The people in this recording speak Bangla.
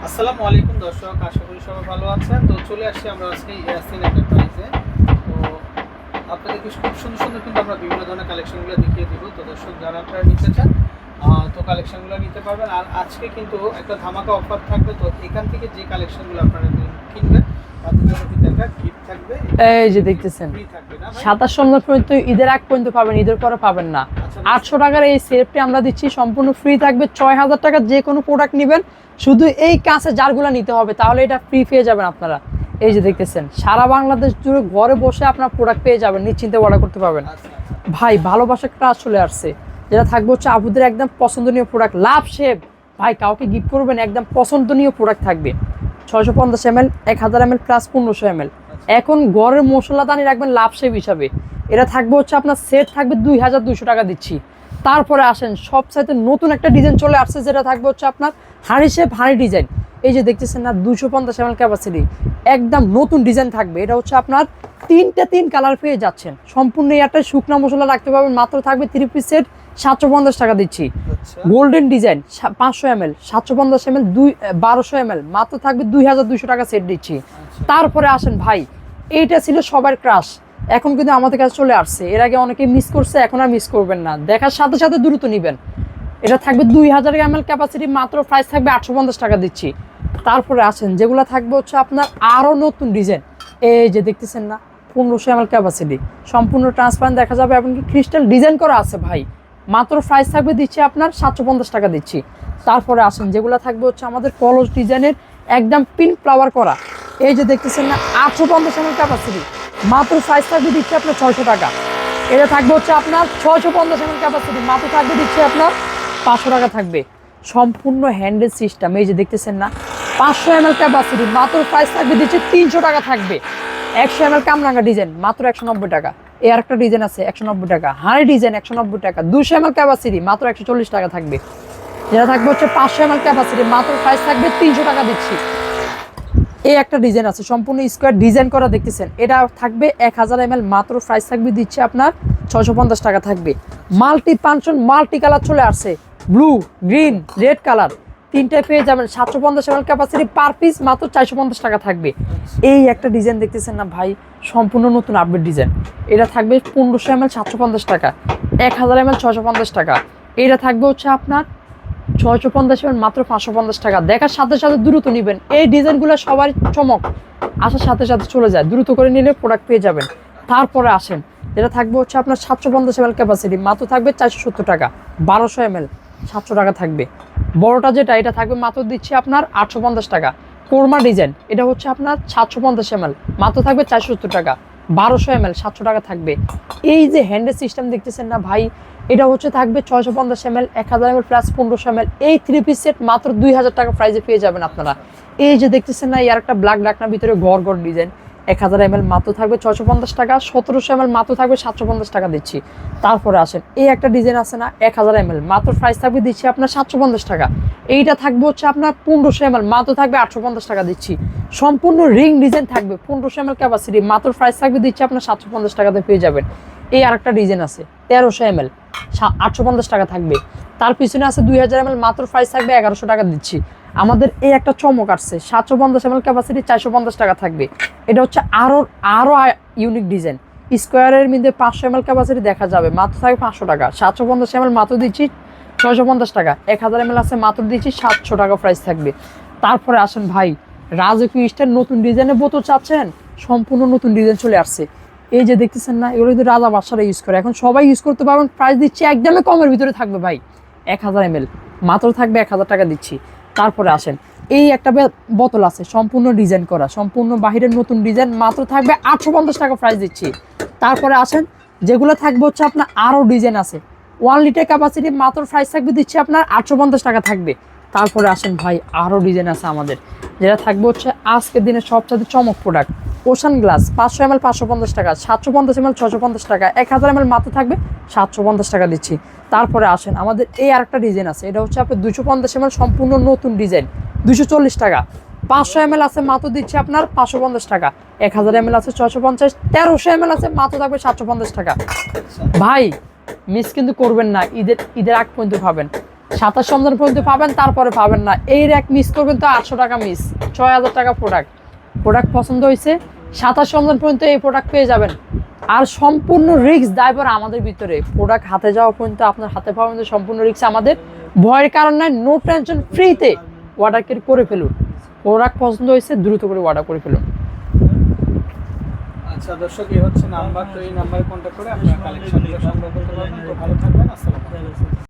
আসসালামু আলাইকুম দর্শক, আশা করি সবাই ভালো আছেন। তো চলে আসছি আমরা আজকে ইয়াসিন এন্টারপ্রাইজে। তো আপনাদেরকে খুব সুন্দর সুন্দর কিন্তু আমরা বিভিন্ন ধরনের কালেকশনগুলো দেখিয়ে দিব। তো দর্শক যারা আপনারা নিতে চান তো কালেকশনগুলো নিতে পারবেন। আর আজকে কিন্তু একটা ধামাকা অফার থাকবে। তো এখান থেকে যে কালেকশনগুলো আপনারা কিনবেন তাদের জন্য কিন্তু একটা গিফট থাকবে। এই যে দেখতেছেন ফ্রি থাকবে না ভাই? 27 নম্বর পর্যন্ত ঈদের আগ পর্যন্ত পাবেন, ঈদের পরে পাবেন না। 800 টাকার এই সেটটি আমরা দিচ্ছি সম্পূর্ণ ফ্রি থাকবে। 6000 টাকার যে কোনো প্রোডাক্ট নেবেন, শুধু এই কাঁচের জারগুলো নিতে হবে, তাহলে এটা ফ্রি পেয়ে যাবেন আপনারা। এই যে দেখতেছেন সারা বাংলাদেশ জুড়ে ঘরে বসে আপনার প্রোডাক্ট পেয়ে যাবেন, নিশ্চিন্তে অর্ডার করতে পারবেন। ভাই ভালোবাসার কাজ চলে আসছে, যেটা থাকবে হচ্ছে আপুদের একদম পছন্দনীয় প্রোডাক্ট লাভ শেপ। ভাই কাউকে গিফট করবেন, একদম পছন্দনীয় প্রোডাক্ট থাকবে। 650 ml, 1000 ml প্লাস 1500 ml। এখন গড়ের মশলাদানি রাখবেন লাভ শেপ হিসাবে। এটা থাকবে হচ্ছে আপনার সেট থাকবে 2200 টাকা দিচ্ছি। তারপরে আসেন সবচাইতে নতুন একটা ডিজাইন চলে আসছে, যেটা থাকবে হচ্ছে আপনার হাঁড়ি শেপ হাঁড়ি ডিজাইন। এই যে দেখতেছেন না, 250 ml ক্যাপাসিটি, একদম নতুন ডিজাইন থাকবে। এটা হচ্ছে আপনার তিন কালার পেয়ে যাচ্ছেন। সম্পূর্ণ একটা শুকনা মশলা রাখতে পারবেন, মাত্র থাকবে 3 পিস সেট 750 টাকা দিচ্ছি। Golden design 500 ml 750 ml 1200 ml মাত্র থাকবে 2200 টাকা সেট দিচ্ছি। তারপরে আসেন ভাই, এইটা ছিল সবার ক্রাশ, এখন কিন্তু আমাদের কাছে চলে আসছে। এর আগে অনেকে মিস করছে, এখন আর মিস করবেন না, দেখার সাথে সাথে দ্রুত নেবেন। এটা থাকবে 2000 ml ক্যাপাসিটি, মাত্র প্রাইস থাকবে 850 টাকা দিচ্ছি। তারপরে আসেন যেগুলো থাকবে হচ্ছে আপনার আরও নতুন ডিজাইন। এই যে দেখতেছেন না, 1500 ml ক্যাপাসিটি, সম্পূর্ণ ট্রান্সপারেন্ট দেখা যাবে, এমনকি ক্রিস্টাল ডিজাইন করা আছে ভাই। মাত্র প্রাইস থাকবে দিচ্ছি আপনার 750 টাকা দিচ্ছি। তারপরে আসেন যেগুলো থাকবে হচ্ছে আমাদের কলস ডিজাইনের, একদম পিন ফ্লাওয়ার করা। এই যে দেখতেছেন না, 850 ml ক্যাপাসিটি, মাত্র প্রাইস থাকবে দিচ্ছি আপনার 600 টাকা। এটা থাকবে হচ্ছে আপনার 650 ml ক্যাপাসিটি, মাত্র থাকবে দিচ্ছি আপনার 500 টাকা থাকবে। সম্পূর্ণ হ্যান্ডেল সিস্টেম। এই যে দেখতেছেন না, 500 ml ক্যাপাসিটি, মাত্র প্রাইস থাকবে দিচ্ছি 300 টাকা থাকবে। 100 ml কামরাঙ্গা ডিজাইন মাত্র 190 টাকা। এই আরেকটা ডিজাইন আছে 190 টাকা, হাঁড়ি ডিজাইন 190 টাকা। 200 ml ক্যাপাসিটি, মাত্র 140 টাকা থাকবে। যেটা থাকবে হচ্ছে 500 ml ক্যাপাসিটি, মাত্র প্রাইস থাকবে 300 টাকা দিচ্ছি। এই একটা ডিজাইন আছে সম্পূর্ণ স্কোয়ার ডিজাইন করা, দেখতেছেন, এটা থাকবে 1000 ml, মাত্র প্রাইস থাকবে দিচ্ছে আপনার 650 টাকা থাকবে। মাল্টি পানশন মাল্টি কালার চলে আসছে, ব্লু গ্রিন রেড কালার, তিনটায় পেয়ে যাবেন। 750 ml ক্যাপাসিটি, পার পিস মাত্র 450 টাকা থাকবে। এই একটা ডিজাইন দেখতেছেন না ভাই, সম্পূর্ণ নতুন আপডেট ডিজাইন। এটা থাকবে 1500 ml 750 টাকা, 1000 ml 650 টাকা। এটা থাকবে হচ্ছে আপনার 650 ml মাত্র 550 টাকা। দেখার সাথে সাথে দ্রুত নেবেন, এই ডিজাইনগুলো সবার চমক আসার সাথে সাথে চলে যায়, দ্রুত করে নিলে প্রোডাক্ট পেয়ে যাবেন। তারপরে আসেন যেটা থাকবে হচ্ছে আপনার 750 ml ক্যাপাসিটি, মাত্র থাকবে 470 টাকা। 1200 ml 700 টাকা থাকবে। বড়টা যেটা, এটা থাকবে মাত্র দিচ্ছি আপনার 850 টাকা। কোরমা ডিজাইন, এটা হচ্ছে আপনার 750 ml, মাত্র থাকবে 470 টাকা। 1200 ml 700 টাকা থাকবে। এই যে হ্যান্ডেল সিস্টেম দেখতেছেন না ভাই, এটা হচ্ছে থাকবে 650 ml 1000 ml প্লাস 1500 ml। এই 3 পিস সেট মাত্র 2000 টাকা প্রাইসে পেয়ে যাবেন আপনারা। এই যে দেখতেছেন না, এর একটা ব্ল্যাক ডাকনার ভিতরে গড় ডিজাইন, 1000 ml মাত্র থাকবে 650 টাকা। 1700 ml মাত্র থাকবে 750 টাকা দিচ্ছি। তারপরে আসেন এই একটা ডিজাইন আছে না 1000 ml, মাত্র প্রাইস থাকবে দিচ্ছি আপনার 750 টাকা। এইটা থাকবে হচ্ছে আপনার 1500 ml, মাত্র থাকবে 850 টাকা দিচ্ছি। সম্পূর্ণ রিং ডিজাইন থাকবে, 1500 ml ক্যাপাসিটি, মাত্র প্রাইস থাকবে দিচ্ছি আপনার 750 টাকাতে পেয়ে যাবেন। এই আরেকটা ডিজাইন আছে 1300 ml 850 টাকা থাকবে। তার পিছনে আছে 2000 ml, মাত্র প্রাইস থাকবে 1100 টাকা দিচ্ছি। আমাদের এই একটা চমক আসছে 750 ml ক্যাপাসিটি, 450 টাকা থাকবে। এটা হচ্ছে আরো ইউনিক ডিজাইন, স্কোয়ারের মধ্যে 500 ml ক্যাপাসিটি দেখা যাবে, মাত্র থাকবে 500 টাকা। 750 ml মাত্র দিচ্ছি 650 টাকা। 1000 ml আছে, মাত্র দিচ্ছি 700 টাকা প্রাইস থাকবে। তারপরে আসেন ভাই, রাজকীয় স্টাইল নতুন ডিজাইনের বোতল চাচ্ছেন, সম্পূর্ণ নতুন ডিজাইন চলে আসছে। এই যে দেখতেছেন না, এগুলো কিন্তু রাজা বাদশারা ইউজ করে, এখন সবাই ইউজ করতে পারবেন। প্রাইস দিচ্ছি একদমই কমের ভিতরে থাকবে ভাই, 1000 ml মাত্র থাকবে 1000 টাকা দিচ্ছি। তারপরে আসেন এই একটা বোতল আছে সম্পূর্ণ ডিজাইন করা, সম্পূর্ণ বাহিরের নতুন ডিজাইন, মাত্র থাকবে 850 টাকা প্রাইস দিচ্ছি। তারপরে আসেন যেগুলো থাকবে হচ্ছে আপনার আরও ডিজাইন আছে, 1 লিটার ক্যাপাসিটি, মাত্র প্রাইস থাকবে দিচ্ছি আপনার 850 টাকা থাকবে। তারপরে আসেন ভাই, আরও ডিজাইন আছে আমাদের, যেটা থাকবে হচ্ছে আজকের দিনে সবচেয়ে চমক প্রোডাক্ট, ওশান গ্লাস 500 ml 550 টাকা, 750 ml 650 টাকা, 1000 ml মাত্র থাকবে 750 টাকা দিচ্ছি। তারপরে আসেন আমাদের এই আরেকটা ডিজাইন আছে, এটা হচ্ছে আপনার 250 ml সম্পূর্ণ নতুন ডিজাইন, 240 টাকা। 500 ml আছে, মাত্র দিচ্ছি আপনার 550 টাকা। 1000 ml আছে 650, 1300 ml আছে, মাত্র থাকবে 750 টাকা। ভাই মিস কিন্তু করবেন না, ঈদের আগ পর্যন্ত পাবেন। 27 রমজান পর্যন্ত পাবেন, তারপরে পাবেন না। এই র্যাক মিস করবেন তো 800 টাকা মিস, 6000 টাকা প্রোডাক্ট পছন্দ হয়েছে 27 রমজান পর্যন্ত এই প্রোডাক্ট পেয়ে যাবেন। আর সম্পূর্ণ রিস্ক দায়ভার আমাদের ভিতরে, প্রোডাক্ট হাতে যাওয়া পর্যন্ত আপনার হাতে পাওয়া পর্যন্ত সম্পূর্ণ রিস্ক আমাদের, ভয়ের কারণ নাই, নো টেনশন, ফ্রিতে অর্ডার করে ফেলুন। প্রোডাক্ট পছন্দ হয়েছে দ্রুত করে অর্ডার করে ফেলুন। আচ্ছা দর্শক, এই হচ্ছে নাম্বার, তো এই নাম্বারে কন্ট্যাক্ট করে আপনারা কালেকশনগুলো সংগ্রহ করতে পারবেন। তো ভালো থাকবেন, আসসালামু আলাইকুম।